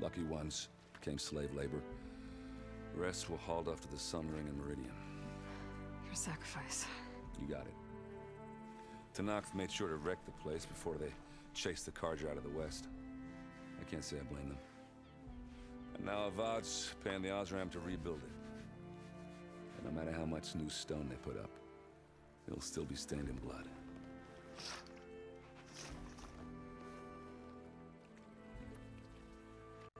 Lucky ones became slave labor. The rest were hauled off to the Sun Ring and Meridian. Your sacrifice. You got it. Tenakth made sure to wreck the place before they chased the Carja out of the west. I can't say I blame them. And now Avad's paying the Osram to rebuild it. And no matter how much new stone they put up, it'll still be stained in blood.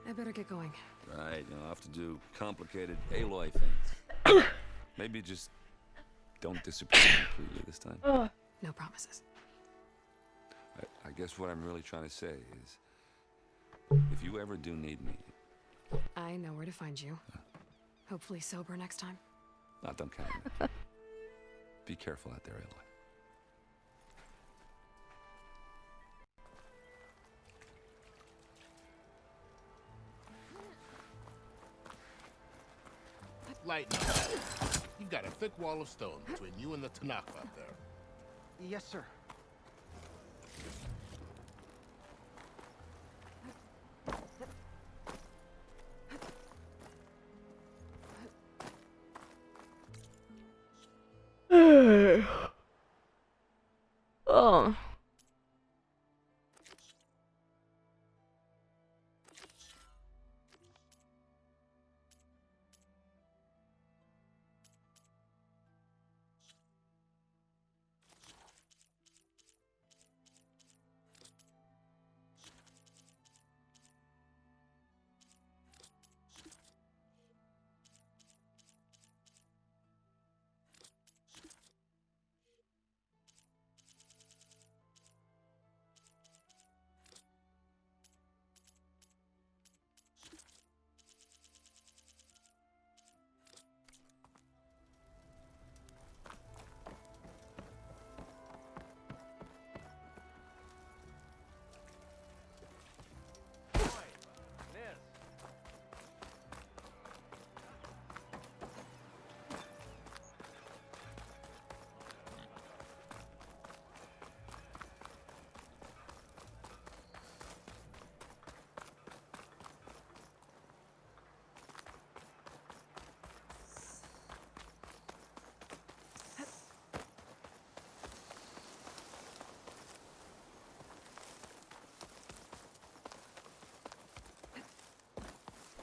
I better get going. Right, you'll have to do complicated Aloy things. Maybe just don't disappear completely this time. No promises. I guess what I'm really trying to say is, if you ever do need me... I know where to find you. Hopefully sober next time. Don't count on it. Be careful out there, Aloy. Lighten up. You've got a thick wall of stone between you and the Tenakth out there. Yes, sir. Oh.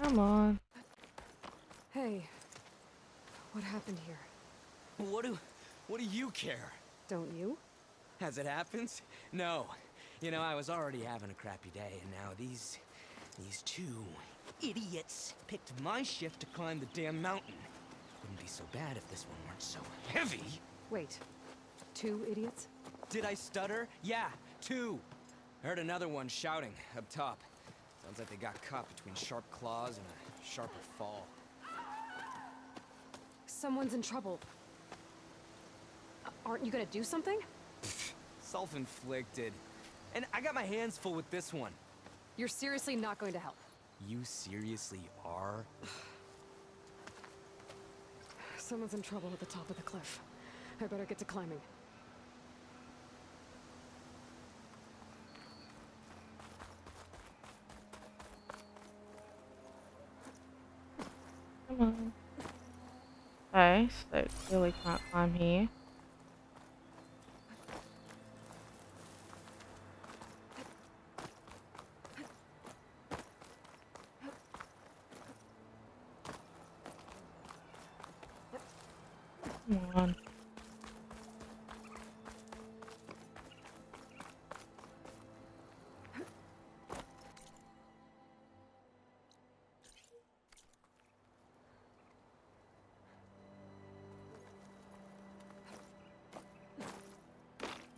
Come on. Hey, what happened here? What do you care? Don't you? As it happens? No. You know, I was already having a crappy day, and now these two idiots picked my shift to climb the damn mountain. Wouldn't be so bad if this one weren't so heavy. Wait, 2 idiots? Did I stutter? Yeah, 2. I heard another one shouting up top. Sounds like they got caught between sharp claws and a sharper fall. Someone's in trouble. Aren't you gonna do something? Self-inflicted. And I got my hands full with this one. You're seriously not going to help. You seriously are? Someone's in trouble at the top of the cliff. I better get to climbing. Come on. Okay, so clearly can't climb here. Come on.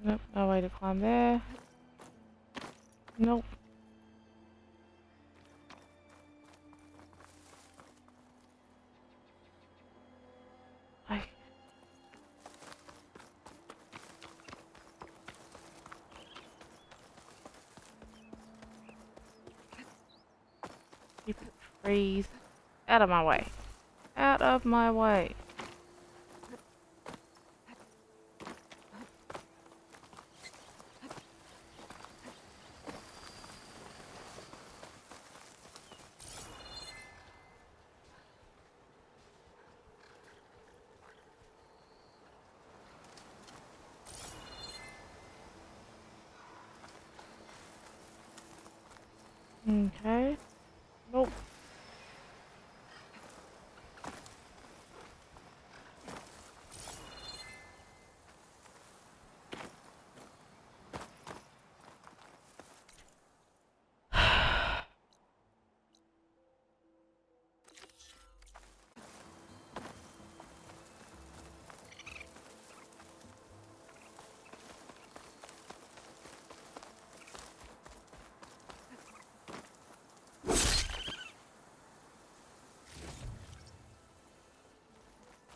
Nope, no way to climb there. Nope. I... Stupid trees. Out of my way. Out of my way. Okay. Nope.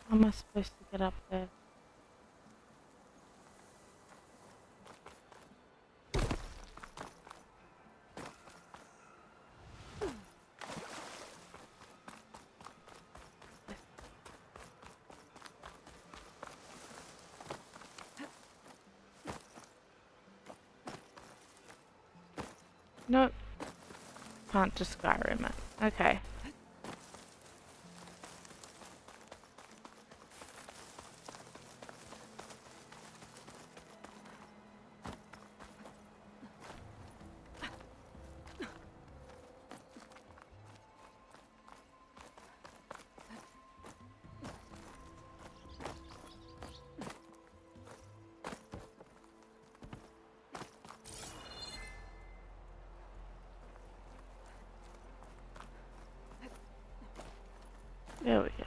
How am I supposed to get up there? Nope. Can't just Skyrim it. Okay. There we go.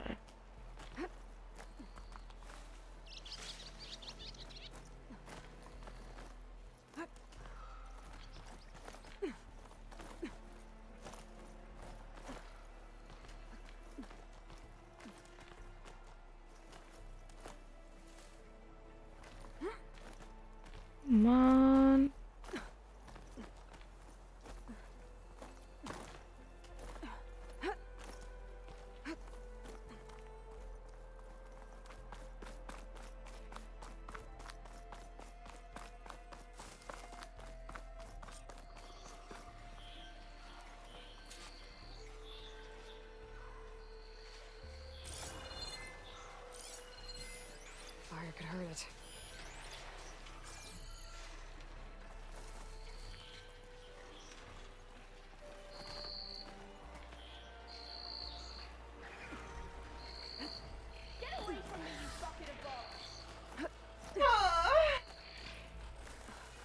Come on. Fire could hurt it.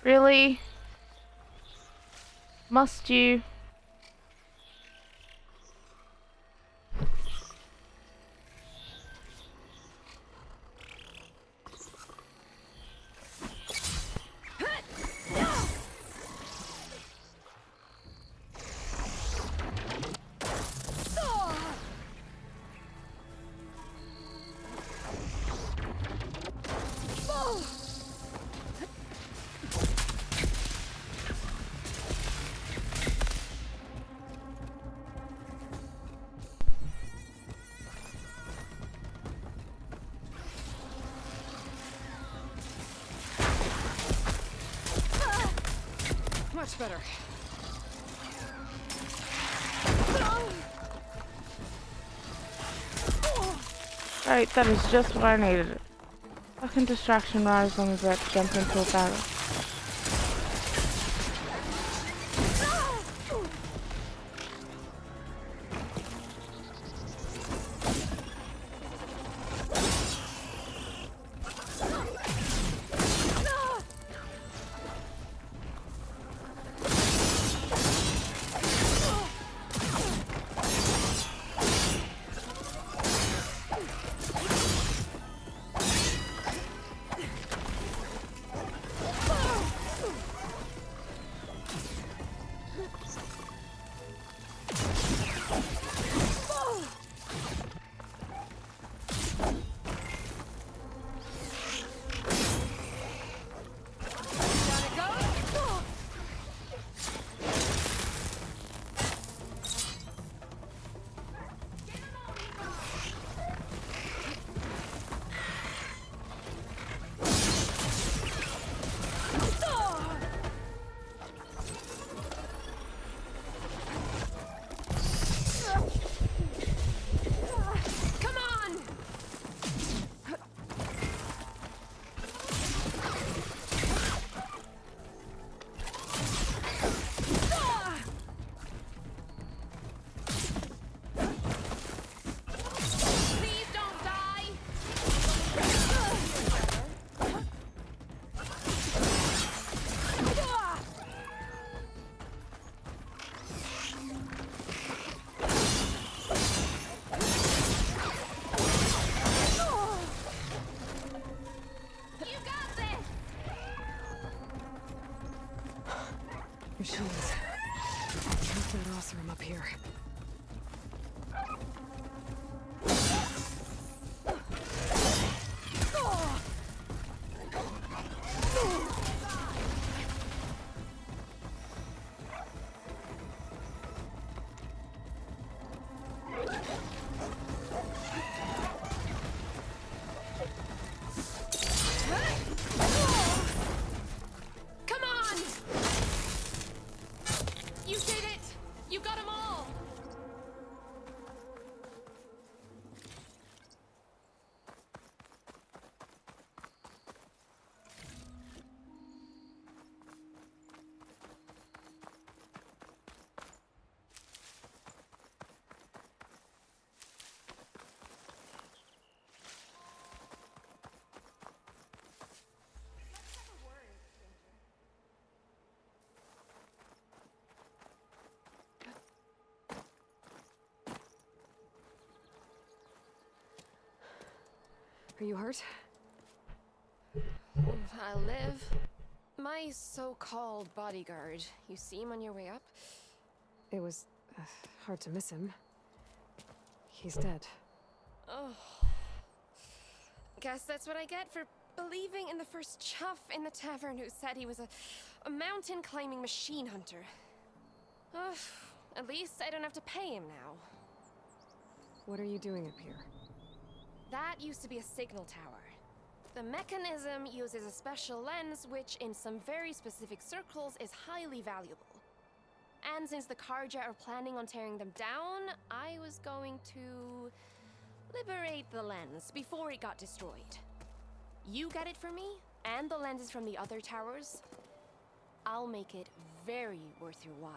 Really? Must you? Much better. Right, that is just what I needed. Fucking distraction right as long as I jump into a barrel. up here. Come on! You did it! You got them all! Are you hurt? I'll live. My so-called bodyguard. You see him on your way up? It was hard to miss him. He's dead. Oh. Guess that's what I get for believing in the first chuff in the tavern who said he was a mountain-climbing machine hunter. Ugh. At least I don't have to pay him now. What are you doing up here? That used to be a signal tower. The mechanism uses a special lens which, in some very specific circles, is highly valuable. And since the Karja are planning on tearing them down, I was going to liberate the lens before it got destroyed. You get it for me, and the lenses from the other towers. I'll make it very worth your while.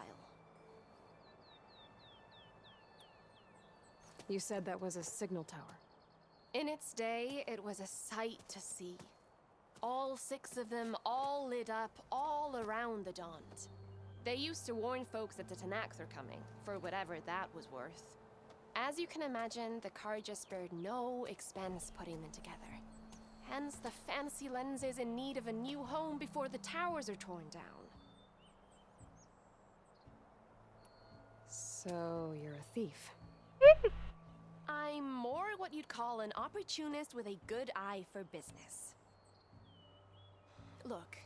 You said that was a signal tower. In its day, it was a sight to see. All 6 of them, all lit up, all around the Daunt. They used to warn folks that the Tanax are coming, for whatever that was worth. As you can imagine, the Karja spared no expense putting them together. Hence the fancy lenses in need of a new home before the towers are torn down. So, you're a thief. I'm more what you'd call an opportunist with a good eye for business. Look,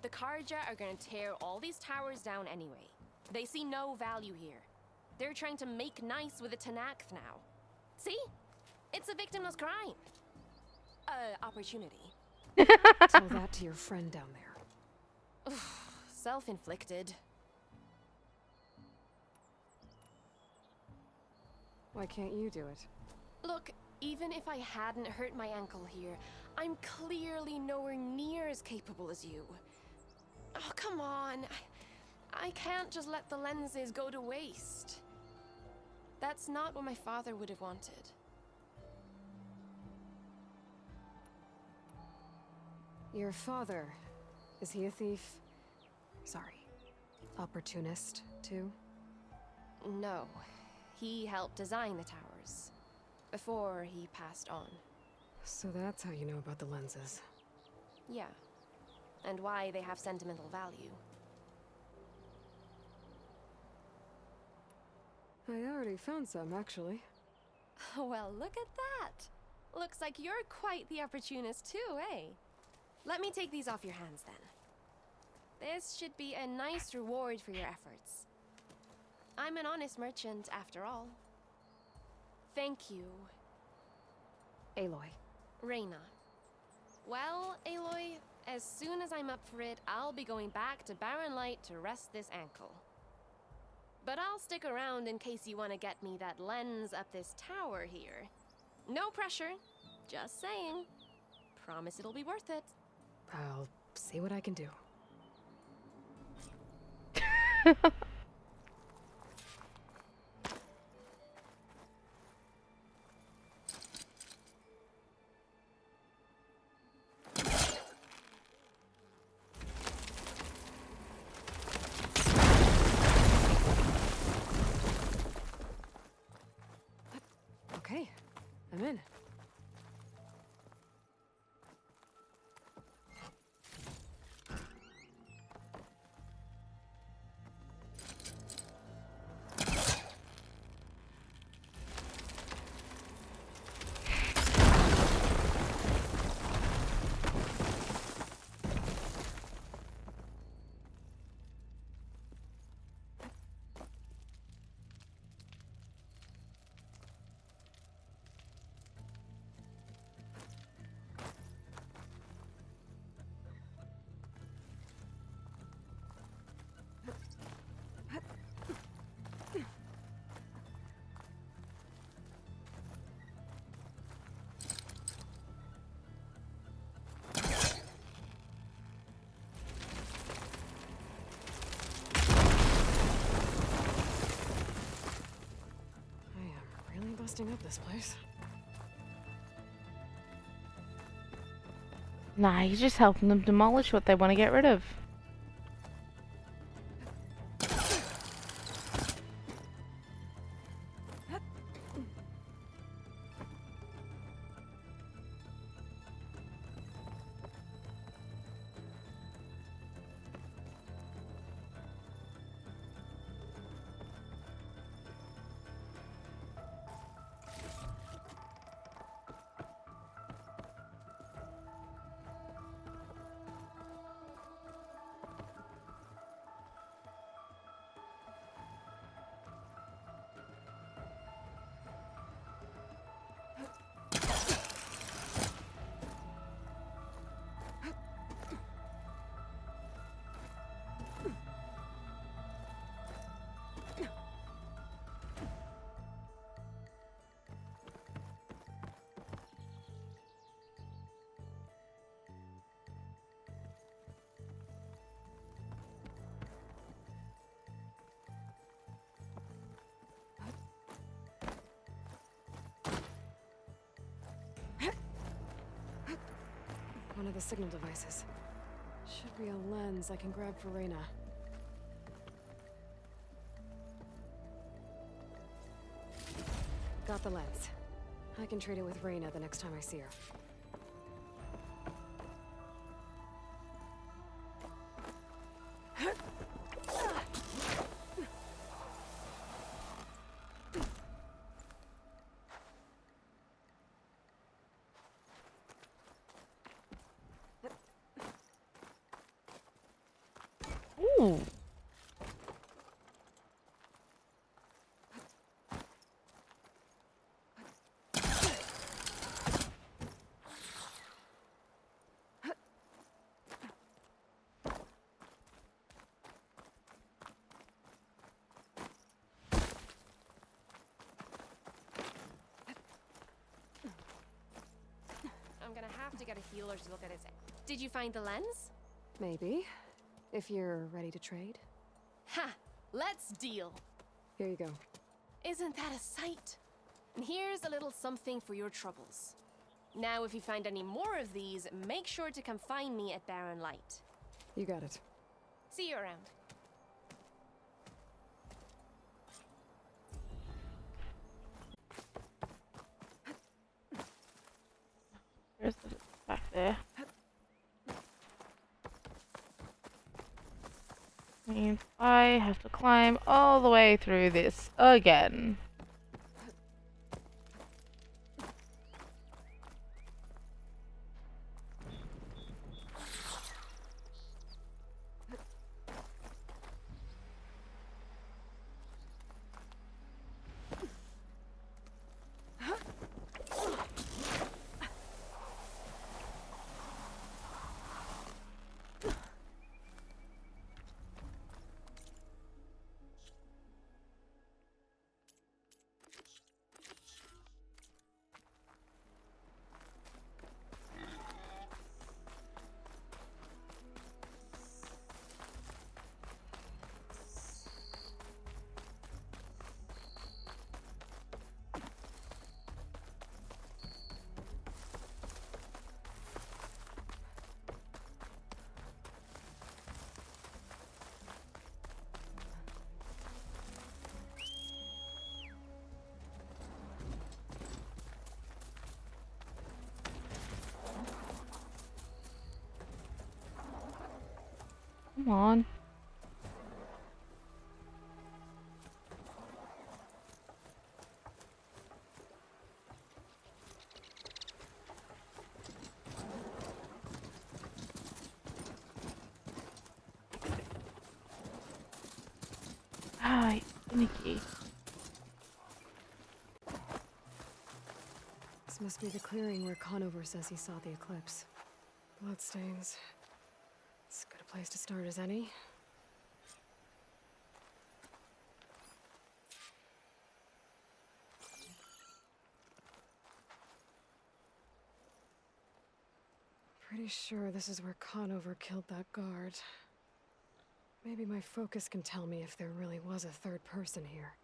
the Karja are gonna tear all these towers down anyway. They see no value here. They're trying to make nice with the Tanax now. See? It's a victimless crime. Opportunity. Tell that to your friend down there. Self-inflicted. Why can't you do it? Look, even if I hadn't hurt my ankle here, I'm clearly nowhere near as capable as you. Oh, come on. I can't just let the lenses go to waste. That's not what my father would have wanted. Your father, is he a thief? Sorry, opportunist, too? No. He helped design the towers. Before he passed on. So that's how you know about the lenses. Yeah. And why they have sentimental value. I already found some, actually. Well, look at that. Looks like you're quite the opportunist too, eh? Let me take these off your hands then. This should be a nice reward for your efforts. I'm an honest merchant, after all. Thank you. Aloy. Reyna. Well, Aloy, as soon as I'm up for it, I'll be going back to Barren Light to rest this ankle. But I'll stick around in case you want to get me that lens up this tower here. No pressure. Just saying. Promise it'll be worth it. I'll see what I can do. Okay, I'm in. busting up this place. Nah, he's just helping them demolish what they want to get rid of. One of the signal devices. Should be a lens I can grab for Reyna. Got the lens. I can trade it with Reyna the next time I see her. Ooh. I'm gonna have to get a healer to look at it. Did you find the lens? Maybe. If you're ready to trade. Ha! Let's deal. Here you go. Isn't that a sight? And here's a little something for your troubles. Now, if you find any more of these, make sure to come find me at Barren Light. You got it. See you around. There's the back there. Means I have to climb all the way through this again. Come on. Hi, Nikki. This must be the clearing where Conover says he saw the eclipse. Bloodstains. As good a place to start as any. Pretty sure this is where Conover killed that guard. Maybe my focus can tell me if there really was a third person here.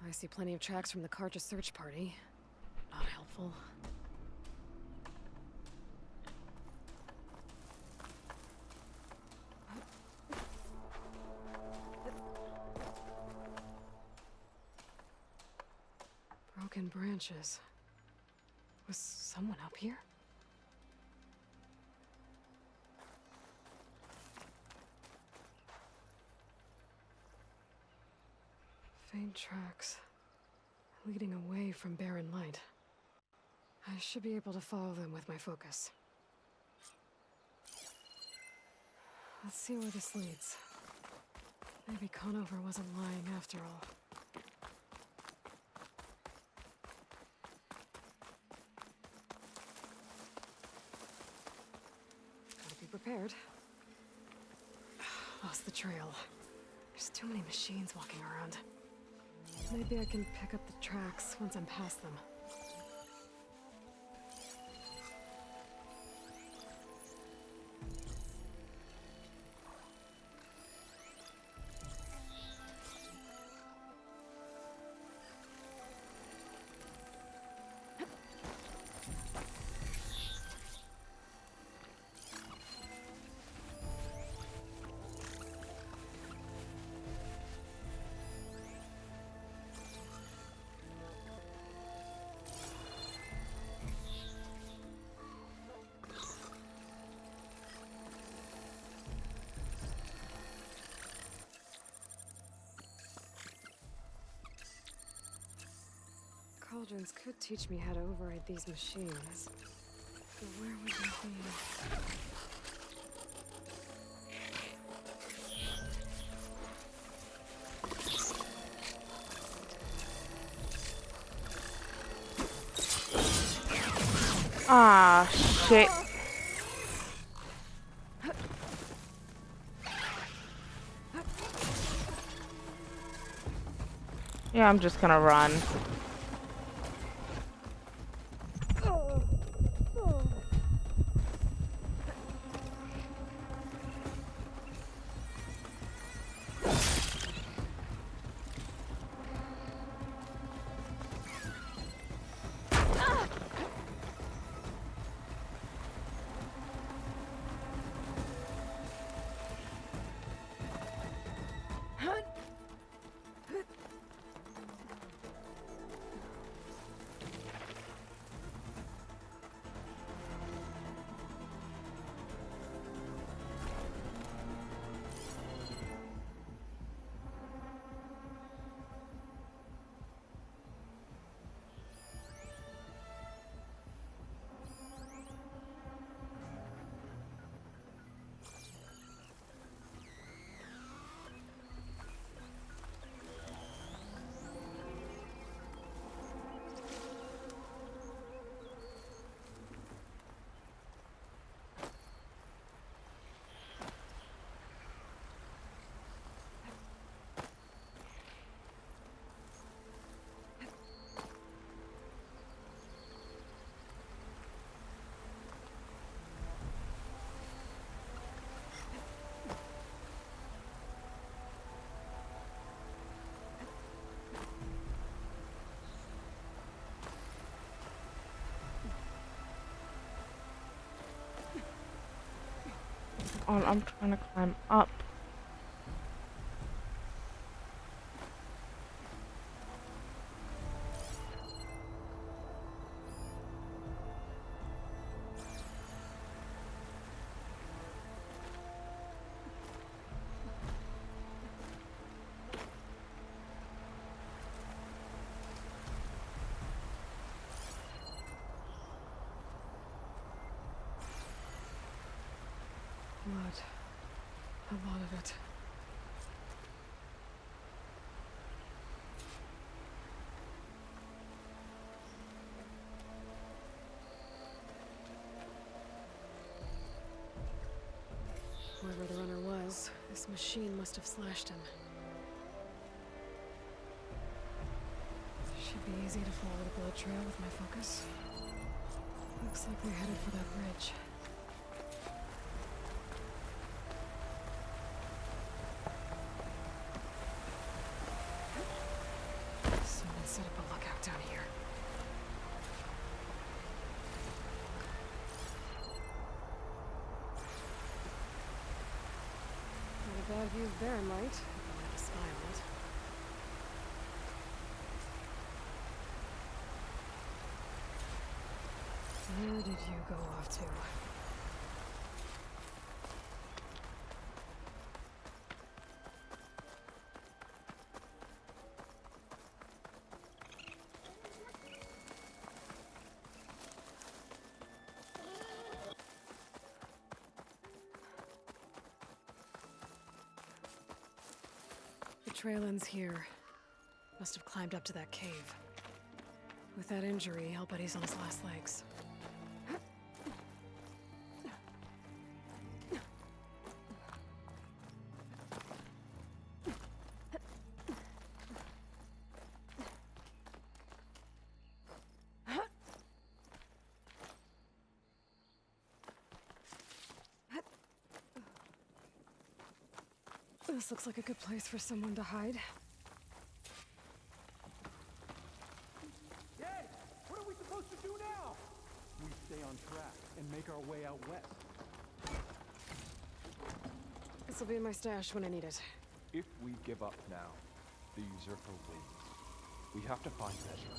I see plenty of tracks from the Karja search party. Not helpful. Broken branches. Was someone up here? Faint tracks, leading away from barren light. I should be able to follow them with my focus. Let's see where this leads. Maybe Conover wasn't lying after all. Gotta be prepared. Lost the trail. There's too many machines walking around. Maybe I can pick up the tracks once I'm past them. Cauldrons could teach me how to override these machines. But where would they be? Ah, shit. Yeah, I'm just gonna run. Oh, I'm trying to climb up. Blood. A lot of it. Whoever the runner was, this machine must have slashed him. Should be easy to follow the blood trail with my focus. Looks like we're headed for that bridge. wide view of Barren Light. I'll have to spy on it. Where did you go off to? The trail ends here. Must have climbed up to that cave. With that injury, I'll bet he's on his last legs. This looks like a good place for someone to hide. Hey, what are we supposed to do now? We stay on track and make our way out west. This'll be in my stash when I need it. If we give up now, the usurper wins. We have to find Ezra.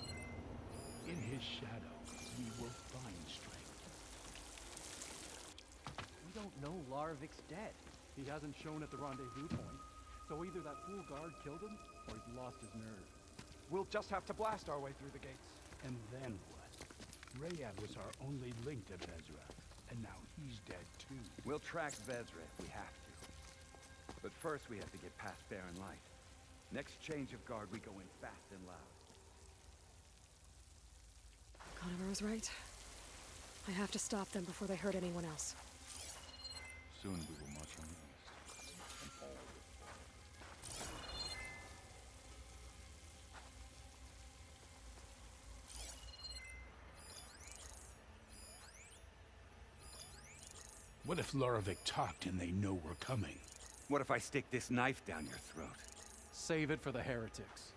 In his shadow, we will find strength. We don't know Larvik's dead. He hasn't shown at the rendezvous point, so either that fool guard killed him, or he's lost his nerve. We'll just have to blast our way through the gates. And then what? Rayad was our only link to Vezra, and now he's dead too. We'll track Vezra if we have to. But first we have to get past Barren Light. Next change of guard, we go in fast and loud. Conover was right. I have to stop them before they hurt anyone else. Soon we will march on the east. What if Loravik talked and they know we're coming? What if I stick this knife down your throat? Save it for the heretics.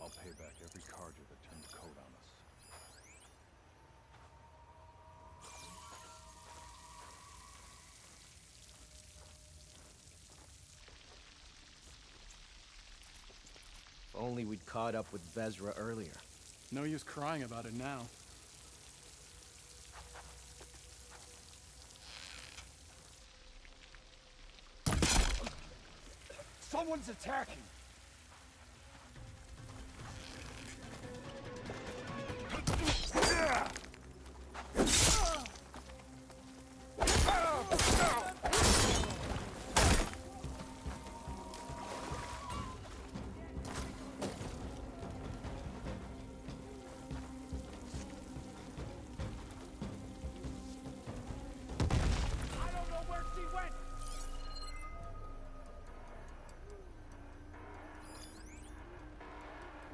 I'll pay back every Carja that turned coat on us. If only we'd caught up with Vezra earlier. No use crying about it now. Someone's attacking!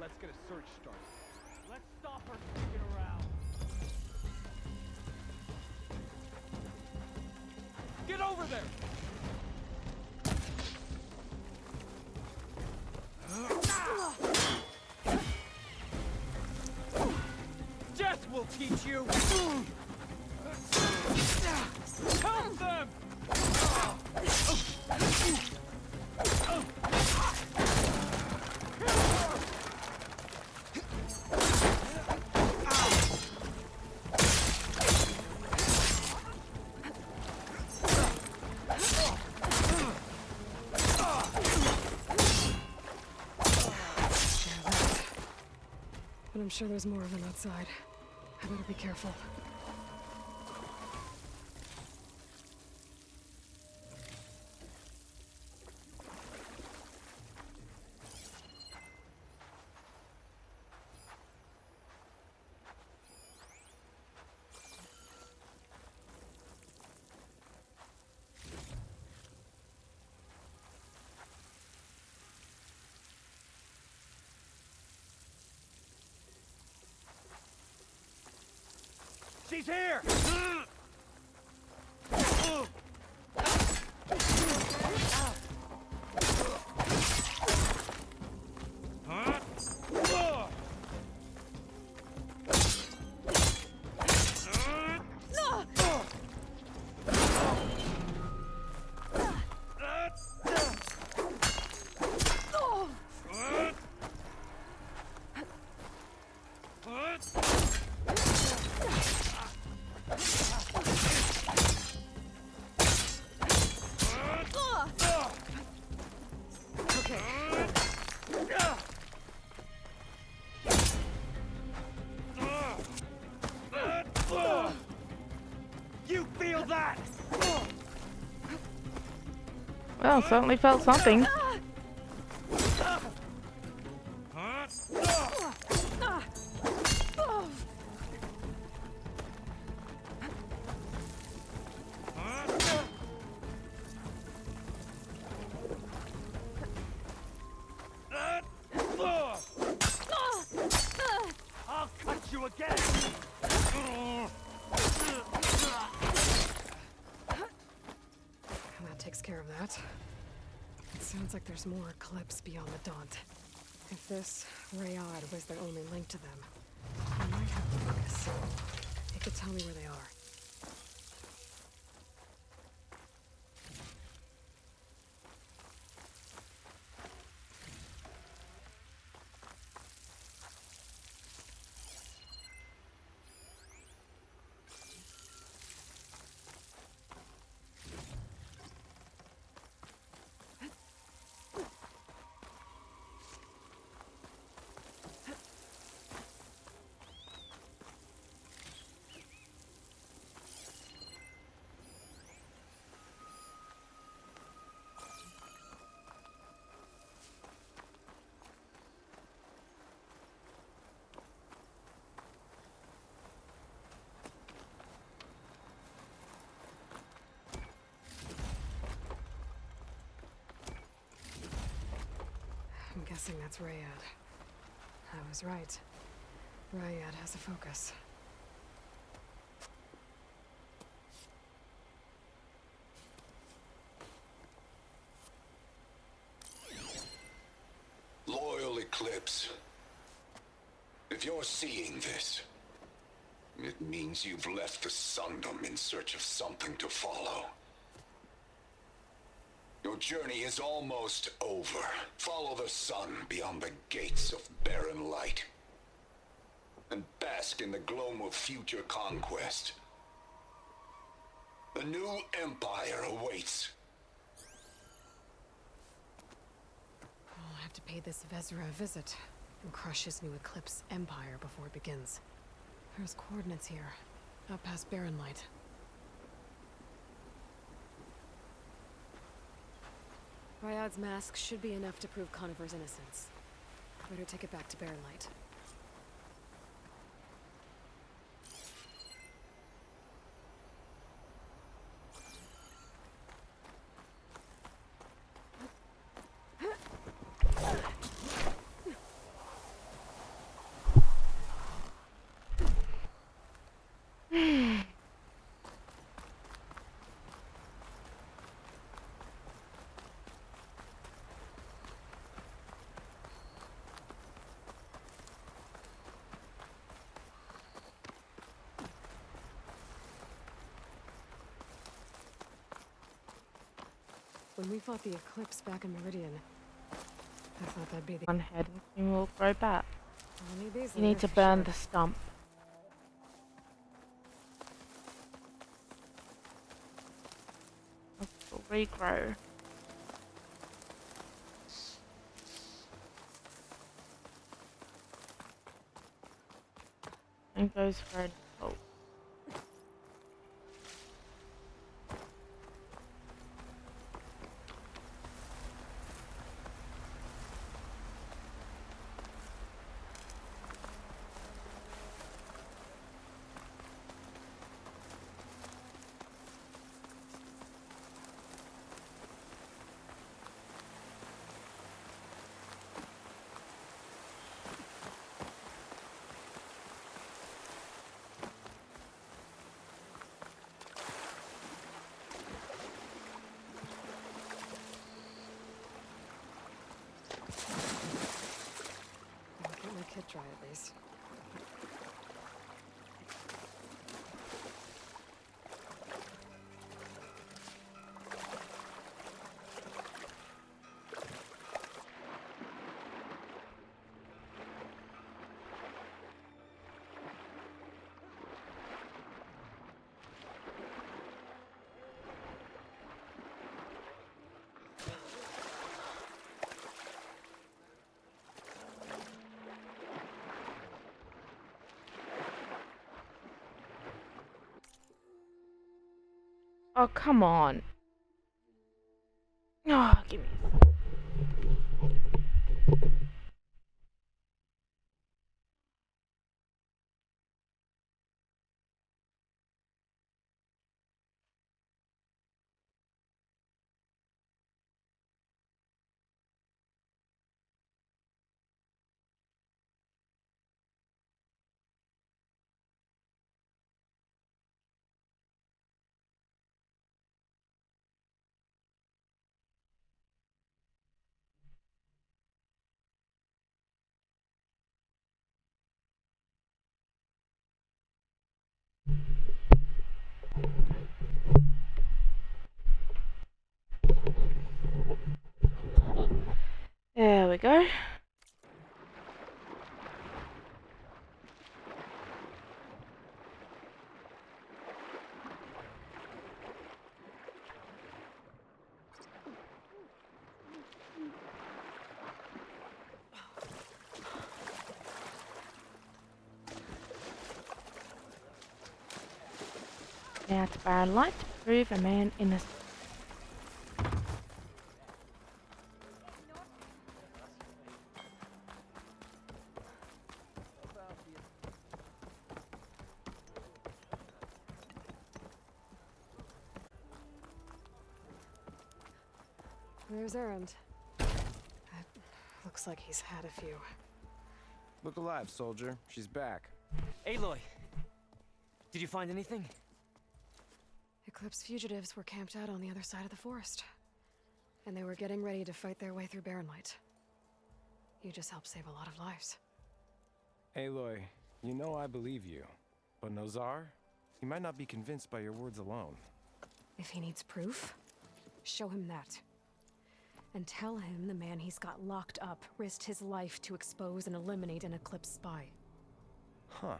Let's get a search started. Let's stop her sticking around. Get over there! Death will teach you! Help them! But I'm sure there's more of them outside. I better be careful. She's here! Well, certainly felt something. I'll cut you again! That takes care of that. It sounds like there's more Eclipse beyond the Daunt. If this Rayad was their only link to them, they might have focus. It could tell me where they are. I'm guessing that's Rayad. I was right. Rayad has a focus. Loyal Eclipse. If you're seeing this, it means you've left the Sundom in search of something to follow. Your journey is almost over. Follow the sun beyond the gates of barren light. And bask in the gloam of future conquest. The new empire awaits. I'll have to pay this Vezra a visit and crush his new Eclipse empire before it begins. There's coordinates here, out past Barren Light. Ryad's mask should be enough to prove Conifer's innocence. Better take it back to Barren Light. When we fought the Eclipse back in Meridian, I thought that'd be the One head and we'll grow back. I'll need these You need later to for burn sure. the stump. It'll regrow. And goes for a default. I'll get my kit dry at least. Oh, come on. Oh. Gimme. There we go. Now to Baron Light to prove a man innocent. There's Erend. Looks like he's had a few. Look alive, soldier. She's back. Aloy! Did you find anything? Eclipse fugitives were camped out on the other side of the forest. And they were getting ready to fight their way through Barrenlight. You just helped save a lot of lives. Aloy, you know I believe you. But Nozar? He might not be convinced by your words alone. If he needs proof, show him that. And tell him the man he's got locked up risked his life to expose and eliminate an Eclipse spy. Huh.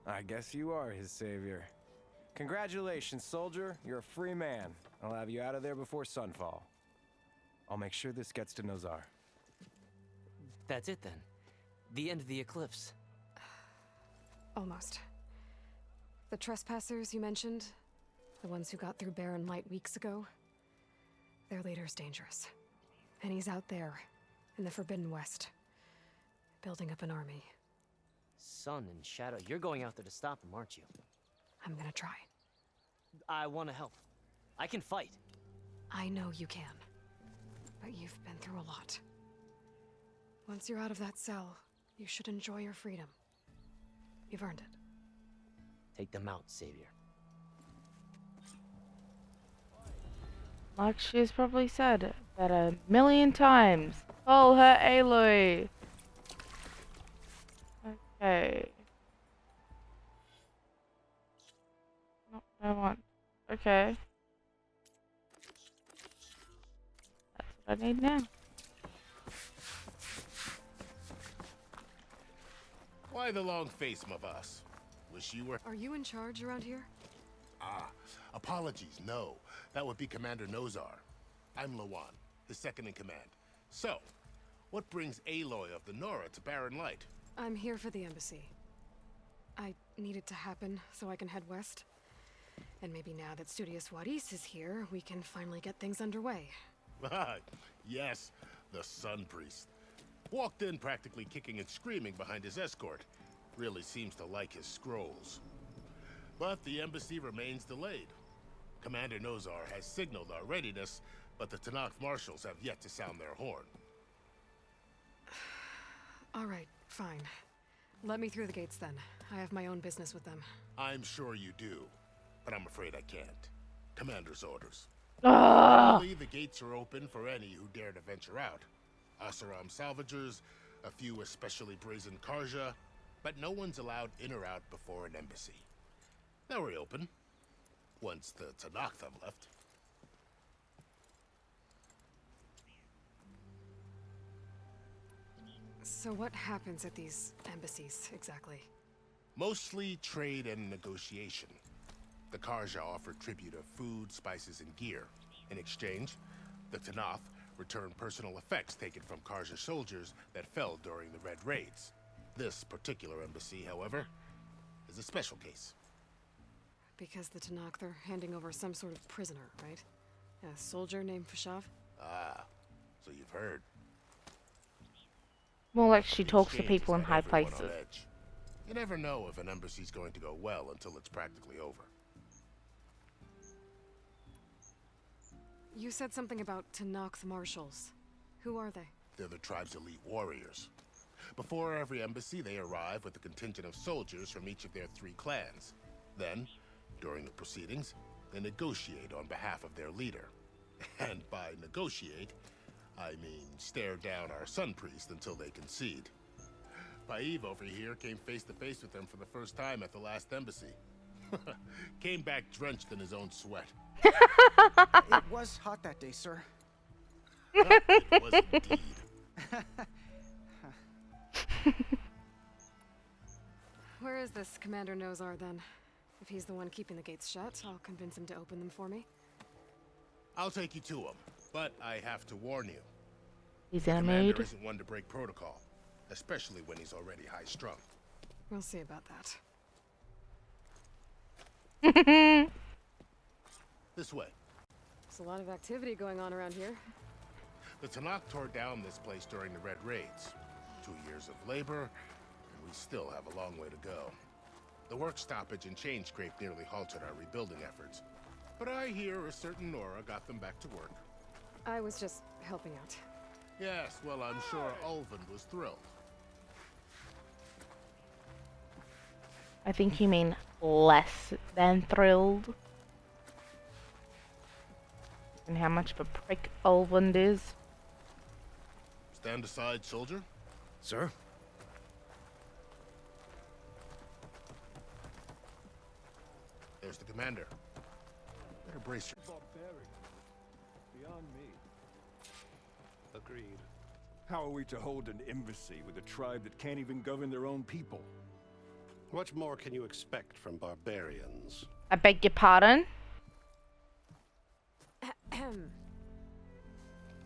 I guess you are his savior. Congratulations, soldier. You're a free man. I'll have you out of there before sunfall. I'll make sure this gets to Nozar. That's it then. The end of the Eclipse. Almost. The trespassers you mentioned, the ones who got through Barrenlight weeks ago, their leader's dangerous. And he's out there, in the Forbidden West, building up an army. Sun and Shadow, you're going out there to stop him, aren't you? I'm gonna try. I want to help. I can fight. I know you can. But you've been through a lot. Once you're out of that cell, you should enjoy your freedom. You've earned it. Take them out, Savior. Like she's probably said that a million times. Call her Aloy. Okay. Not what I want. Okay. That's what I need now. Why the long face, my boss? Wish you were... Are you in charge around here? Ah, apologies, no. That would be Commander Nozar. I'm Lawan, his second in command. So, what brings Aloy of the Nora to Barrenlight? I'm here for the embassy. I need it to happen so I can head west. And maybe now that Studious Wadis is here, we can finally get things underway. Yes, the Sun Priest. Walked in practically kicking and screaming behind his escort. Really seems to like his scrolls. But the embassy remains delayed. Commander Nozar has signaled our readiness, but the Tenakth marshals have yet to sound their horn. All right, fine. Let me through the gates then. I have my own business with them. I'm sure you do, but I'm afraid I can't. Commander's orders. Ah! Currently, the gates are open for any who dare to venture out. Asaram salvagers, a few especially brazen Karja, but no one's allowed in or out before an embassy. They'll reopen, once the Tenakth have left. So what happens at these embassies, exactly? Mostly trade and negotiation. The Karja offer tribute of food, spices, and gear. In exchange, the Tenakth return personal effects taken from Karja soldiers that fell during the Red Raids. This particular embassy, however, is a special case. Because the Tenakth are handing over some sort of prisoner, right? A soldier named Fashav? Ah, So you've heard. More like she The talks to exchange people in has high got everyone on places. edge. You never know if an embassy's going to go well until it's practically over. You said something about Tanakh marshals. Who are they? They're the tribe's elite warriors. Before every embassy, they arrive with a contingent of soldiers from each of their 3 clans. Then, during the proceedings, they negotiate on behalf of their leader. And by negotiate, I mean stare down our Sun Priest until they concede. Paiv over here came face to face with them for the first time at the last embassy. Came back drenched in his own sweat. It was hot that day, sir. It was indeed. Where is this Commander Nozar, then? If he's the one keeping the gates shut, I'll convince him to open them for me. I'll take you to him, but I have to warn you. He's in a Commander mood. isn't one to break protocol, especially when he's already high-strung. We'll see about that. This way. There's a lot of activity going on around here. The Tanakh tore down this place during the Red Raids. 2 years of labor, and we still have a long way to go. The work stoppage and chain scrape nearly halted our rebuilding efforts. But I hear a certain Nora got them back to work. I was just helping out. Yes, well, I'm sure Ulvin was thrilled. I think you mean less than thrilled. And how much of a prick Ulvund is. Stand aside, soldier. Sir? There's the commander. Better brace your... Barbarian. Beyond me. Agreed. How are we to hold an embassy with a tribe that can't even govern their own people? What more can you expect from barbarians? I beg your pardon?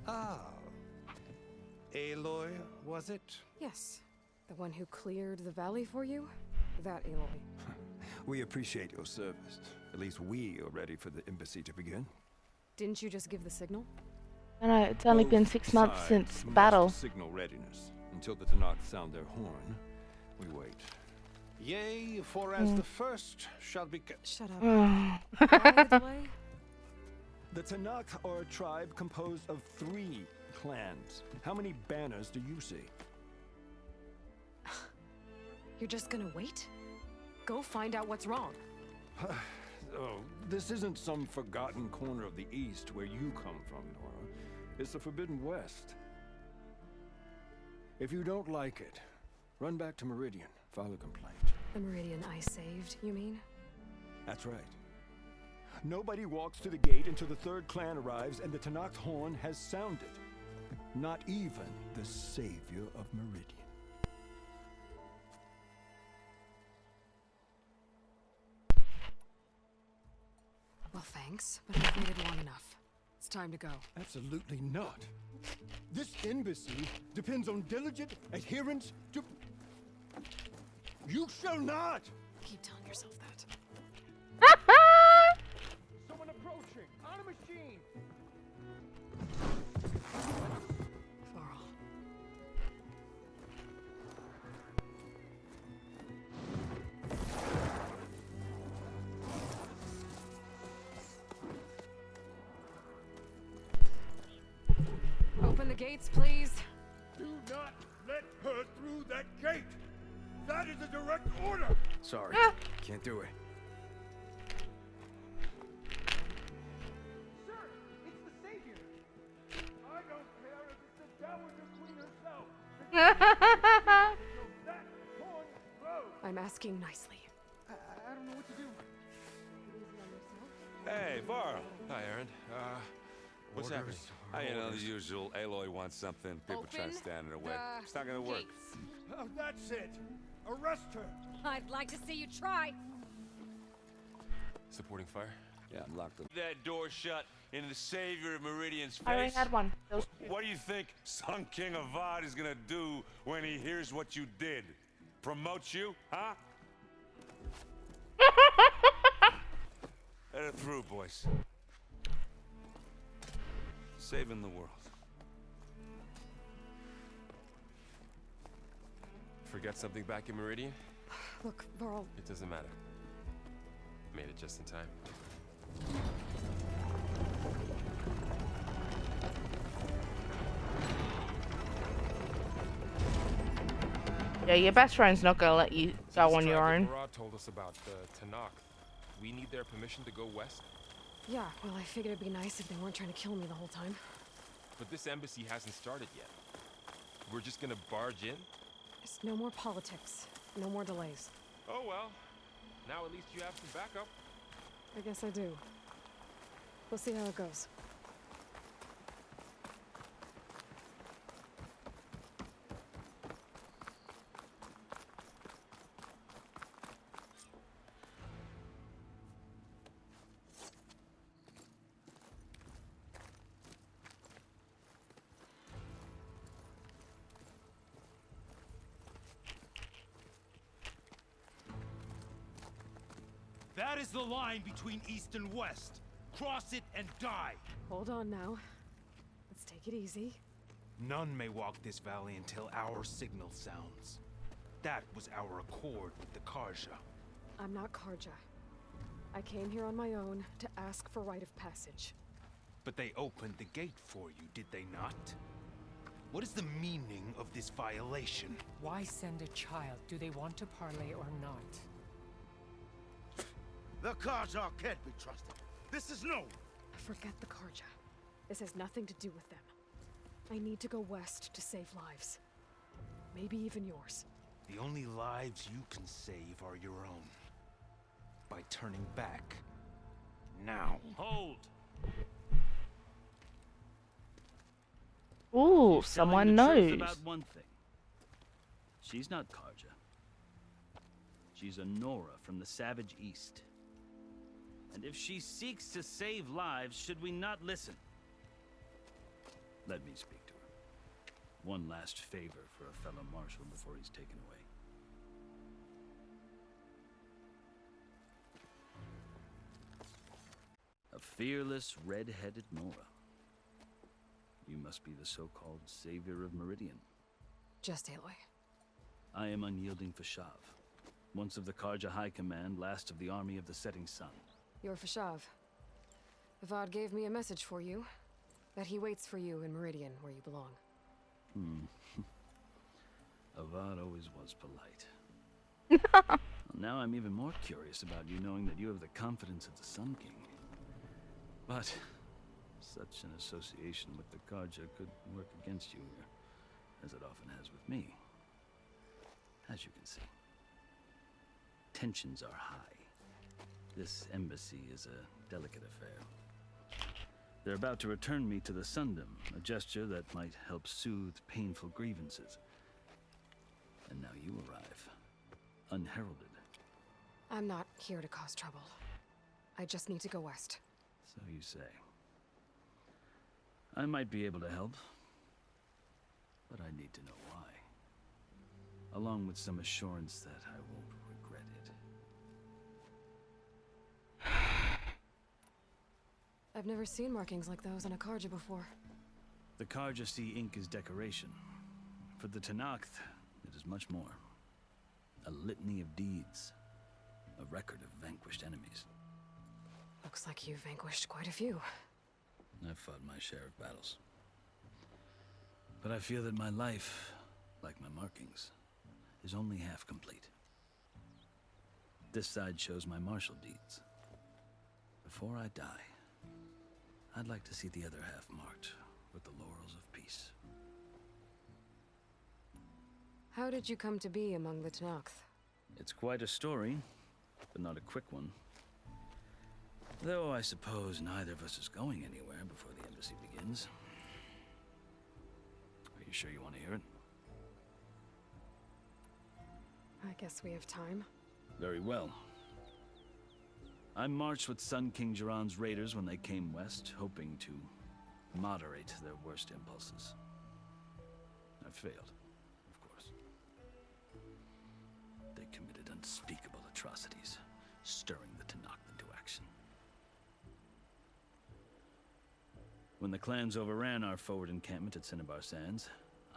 Ah. Aloy, was it? Yes. The one who cleared the valley for you? That Aloy. We appreciate your service. At least we are ready for the embassy to begin. Didn't you just give the signal? I know, it's only been Both 6 months sides since must battle. Signal readiness. Until the Tanakh sound their horn, we wait. Yea, for as the first shall be... Shut up. Why the delay? The Tanakh are a tribe composed of 3 clans. How many banners do you see? You're just gonna wait? Go find out what's wrong. Oh, this isn't some forgotten corner of the East where you come from, Nora. It's the Forbidden West. If you don't like it, run back to Meridian, file a complaint. The Meridian I saved, you mean? That's right. Nobody walks to the gate until the 3rd clan arrives and the Tanakh horn has sounded. Not even the savior of Meridian. Well, thanks, but I've waited long enough. It's time to go. Absolutely not. This embassy depends on diligent adherence to... You shall not! Keep telling yourself that. Someone approaching! On a machine! Varl. Open the gates, please. Do not let her through that gate! That is a direct order! Sorry, can't do it. Sir, it's the Savior! I don't care if it's the Dowager Queen herself! That horn blows! I'm asking nicely. I don't know what to do. Hey, Varl. Hi, Aaron. What's happening? You know, the orders. usual. Aloy wants something. People trying to stand in her way. It's not gonna work. Oh, that's it! Arrest her! I'd like to see you try. Supporting fire? Yeah, I'm locked up. That door shut in the savior of Meridian's face. I already had one. Those two. What do you think Sun King Avad is gonna do when he hears what you did? Promote you, huh? Let it through, boys. Saving the world. Forget something back in Meridian? Look, Varl, It doesn't matter. Made it just in time. Yeah, your best friend's not gonna let you go on your own. Barad told us about the Tanakh. We need their permission to go west? yeah, well, I figured it'd be nice if they weren't trying to kill me the whole time. But this embassy hasn't started yet. We're just gonna barge in? Just no more politics. No more delays. Oh well. Now at least you have some backup. I guess I do. We'll see how it goes. That is the line between East and West. Cross it and die. Hold on now. Let's take it easy. None may walk this valley until our signal sounds. That was our accord with the Karja. I'm not Karja. I came here on my own to ask for rite of passage. But they opened the gate for you, did they not? What is the meaning of this violation? Why send a child? Do they want to parley or not? The Karja can't be trusted. This is no. Forget the Karja. This has nothing to do with them. I need to go west to save lives. Maybe even yours. The only lives you can save are your own. By turning back. Now. Hold! Ooh, someone knows. About one thing. She's not Karja. She's a Nora from the Savage East. And if she seeks to save lives, should we not listen? Let me speak to her. One last favor for a fellow marshal before he's taken away. A fearless, red-headed Nora. You must be the so-called savior of Meridian. Just Aloy. I am unyielding Fashav. Once of the Karja High Command, last of the army of the Setting Sun. You're Fashav. Avad gave me a message for you. That he waits for you in Meridian, where you belong. Avad always was polite. Well, now I'm even more curious about you knowing that you have the confidence of the Sun King. But such an association with the Karja could work against you here, as it often has with me. As you can see, tensions are high. This embassy is a delicate affair. They're about to return me to the Sundom, a gesture that might help soothe painful grievances. And now you arrive, unheralded. I'm not here to cause trouble. I just need to go west. So you say. I might be able to help, but I need to know why. Along with some assurance that I won't regret it. I've never seen markings like those on a Karja before. The Karja see ink as decoration. For the Tanakh, it is much more. A litany of deeds. A record of vanquished enemies. Looks like you've vanquished quite a few. I've fought my share of battles. But I feel that my life, like my markings, is only half complete. This side shows my martial deeds. Before I die, I'd like to see the other half marked with the laurels of peace. How did you come to be among the Tanakh? It's quite a story, but not a quick one. Though I suppose neither of us is going anywhere before the embassy begins. Are you sure you want to hear it? I guess we have time. Very well. I marched with Sun King Jiran's raiders when they came west, hoping to moderate their worst impulses. I failed, of course. They committed unspeakable atrocities, stirring the Tanakh into action. When the clans overran our forward encampment at Cinnabar Sands,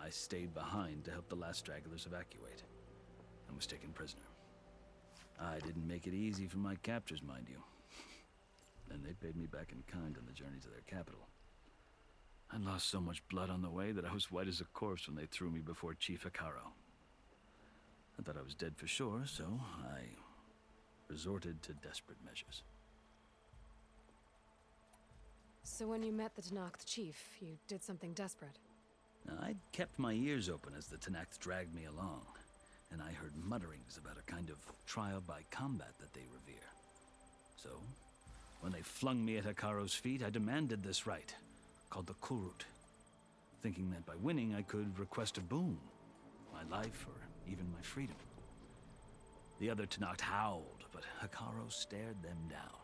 I stayed behind to help the last stragglers evacuate. and was taken prisoner. I didn't make it easy for my captors, mind you. And they paid me back in kind on the journey to their capital. I lost so much blood on the way that I was white as a corpse when they threw me before Chief Hekarro. I thought I was dead for sure, so I resorted to desperate measures. So when you met the Tenakth chief, you did something desperate. I'd kept my ears open as the Tenakth dragged me along, and I heard mutterings about a kind of trial by combat that they revere. So, when they flung me at Hekarro's feet, I demanded this rite, called the Kulrut, thinking that by winning I could request a boon, my life or even my freedom. The other Tenakth howled, but Hekarro stared them down,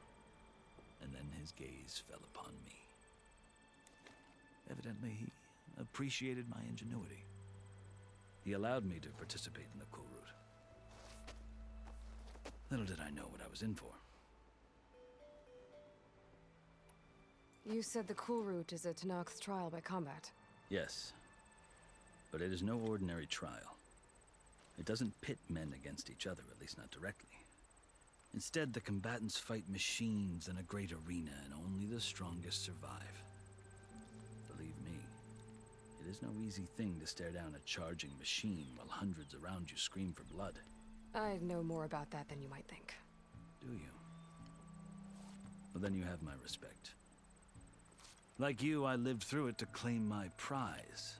and then his gaze fell upon me. Evidently, he appreciated my ingenuity. He allowed me to participate in the Kulrut. Little did I know what I was in for. You said the Kulrut is a Tenakth trial by combat. Yes, but it is no ordinary trial. It doesn't pit men against each other, at least not directly. Instead, the combatants fight machines in a great arena, and only the strongest survive. Believe me, it is no easy thing to stare down a charging machine while hundreds around you scream for blood. I know more about that than you might think. Do you? Well, then you have my respect. Like you, I lived through it to claim my prize.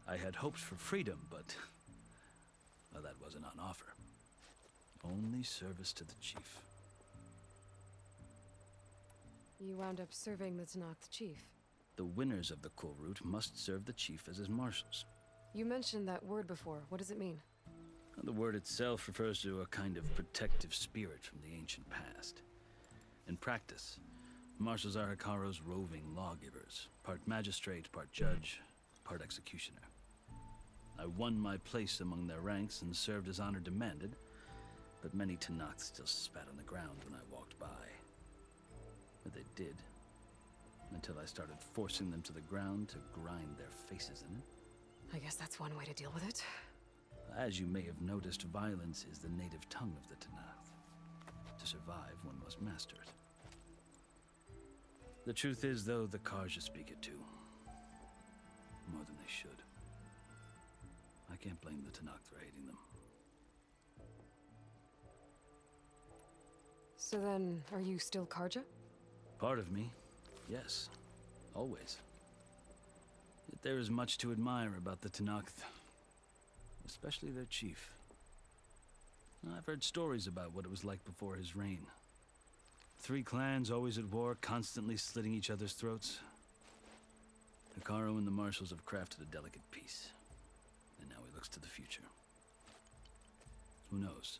I had hoped for freedom, but well, that wasn't on offer. Only service to the chief. You wound up serving the Tenakth chief. The winners of the Kulrut must serve the chief as his marshals. You mentioned that word before. What does it mean? The word itself refers to a kind of protective spirit from the ancient past. In practice, marshals are Hekarro's roving lawgivers, part magistrate, part judge, part executioner. I won my place among their ranks and served as honor demanded, but many Tenakth still spat on the ground when I walked by. But they did, until I started forcing them to the ground to grind their faces in it. I guess that's one way to deal with it. As you may have noticed, violence is the native tongue of the Tenakth. To survive, one must master it. The truth is, though, the Karja speak it too. More than they should. I can't blame the Tenakth for hating them. So then, are you still Karja? Part of me, yes. Always. Yet there is much to admire about the Tenakth. Especially their chief. I've heard stories about what it was like before his reign. 3 clans always at war, constantly slitting each other's throats. Hekarro and the marshals have crafted a delicate peace. And now he looks to the future. Who knows?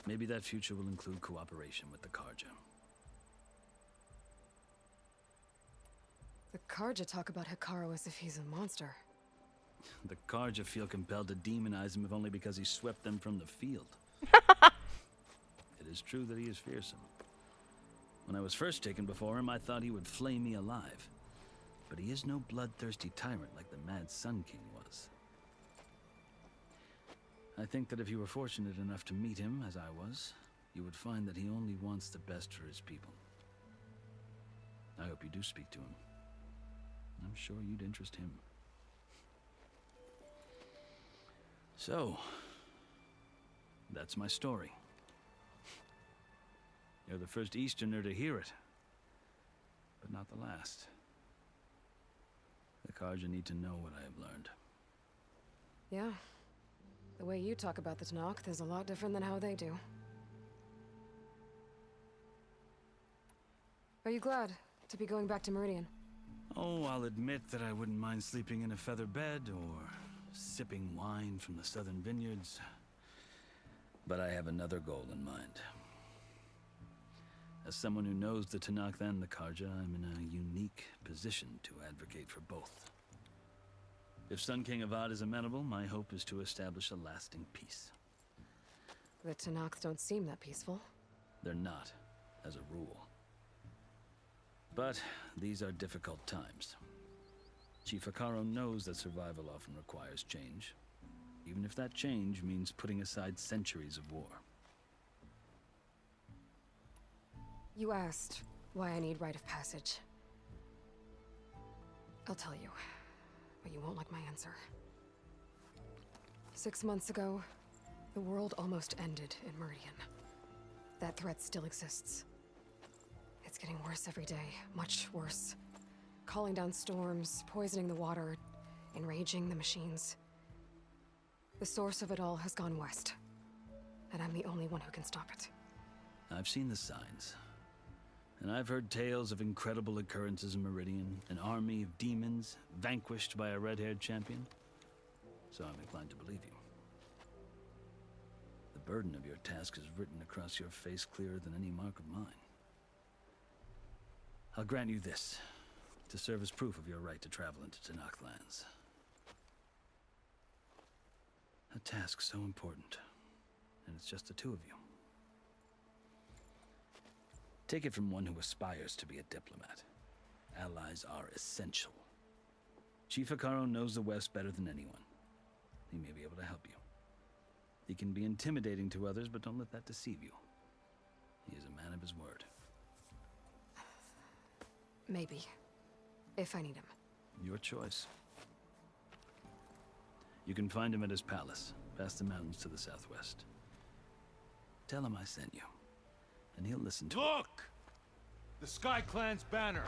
Maybe that future will include cooperation with the Karja. The Karja talk about Hekarro as if he's a monster. The Karja feel compelled to demonize him if only because he swept them from the field. It is true that he is fearsome. When I was first taken before him, I thought he would flay me alive. But he is no bloodthirsty tyrant like the Mad Sun King was. I think that if you were fortunate enough to meet him, as I was, you would find that he only wants the best for his people. I hope you do speak to him. I'm sure you'd interest him. So, that's my story. You're the first Easterner to hear it, but not the last. The Karja need to know what I have learned. Yeah. The way you talk about the Tenakth is a lot different than how they do. Are you glad to be going back to Meridian? Oh, I'll admit that I wouldn't mind sleeping in a feather bed or sipping wine from the southern vineyards. But I have another goal in mind. As someone who knows the Tenakth and the Karja, I'm in a unique position to advocate for both. If Sun King Avad is amenable, my hope is to establish a lasting peace. The Tenakth don't seem that peaceful. They're not, as a rule. But these are difficult times. Chief Hekarro knows that survival often requires change. even if that change means putting aside centuries of war. You asked why I need rite of passage. I'll tell you, but you won't like my answer. 6 months ago, the world almost ended in Meridian. That threat still exists. It's getting worse every day, much worse. Calling down storms, poisoning the water, enraging the machines. The source of it all has gone west, and I'm the only one who can stop it. I've seen the signs. And I've heard tales of incredible occurrences in Meridian, an army of demons vanquished by a red-haired champion. So I'm inclined to believe you. The burden of your task is written across your face clearer than any mark of mine. I'll grant you this, to serve as proof of your right to travel into Tenakth lands. A task so important, and it's just the two of you. Take it from one who aspires to be a diplomat. Allies are essential. Chief Hekarro knows the West better than anyone. He may be able to help you. He can be intimidating to others, but don't let that deceive you. He is a man of his word. Maybe. If I need him. Your choice. You can find him at his palace, past the mountains to the southwest. Tell him I sent you, and he'll listen to it. Look! The Sky Clan's banner!